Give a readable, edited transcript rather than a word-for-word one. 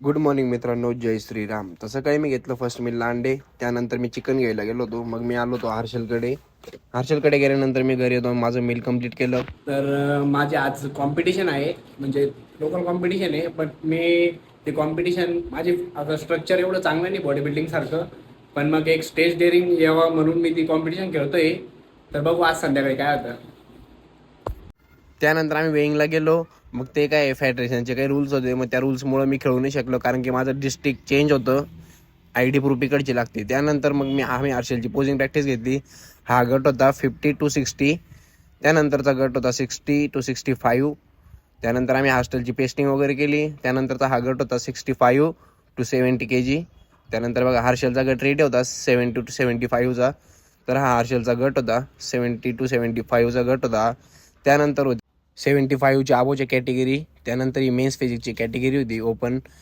Good morning मित्रांनो, जय श्रीराम. तसं काही मी घेतलं फर्स्ट मी लांडे, त्यानंतर मी चिकन घ्यायला गेलो होतो. मग मी आलो होतो हर्षलकडे गेल्यानंतर मी घरी येतो, माझं मील कम्प्लीट केलं. तर माझे आज कॉम्पिटिशन आहे, म्हणजे लोकल कॉम्पिटिशन आहे. पण मी ते कॉम्पिटिशन माझे आता स्ट्रक्चर एवढं चांगलं नाही बॉडी बिल्डिंग सारखं, पण मग एक स्टेज डेअरिंग यावं म्हणून मी ती कॉम्पिटिशन खेळतोय. तर बघू आज संध्याकाळी काय होतं. त्यानंतर आम्ही वेईंगला गेलो. मग ते काय फेडरेशनचे काही रूल्स होते, मग त्या रूल्समुळे मी खेळू नाही शकलो, कारण की माझं डिस्ट्रिक्ट चेंज होतं. ID प्रूफ इकडची लागते. त्यानंतर मग आम्ही हर्षलची पोजिंग प्रॅक्टिस घेतली. हा गट होता 50 to 60. त्यानंतरचा गट होता 60 to 65. त्यानंतर आम्ही हॉस्टेलची पेस्टिंग वगैरे केली. त्यानंतरचा हा गट होता 65 to 70 kg. त्यानंतर बघा हर्षलचा गट रेडी होता 70 to 75चा. तर हा हर्षलचा गट होता 70 to 75चा गट होता. त्यानंतर 75ची आबोची कॅटेगरी. त्यानंतर ही मेन्स फिजिकची कॅटेगरी होती ओपन.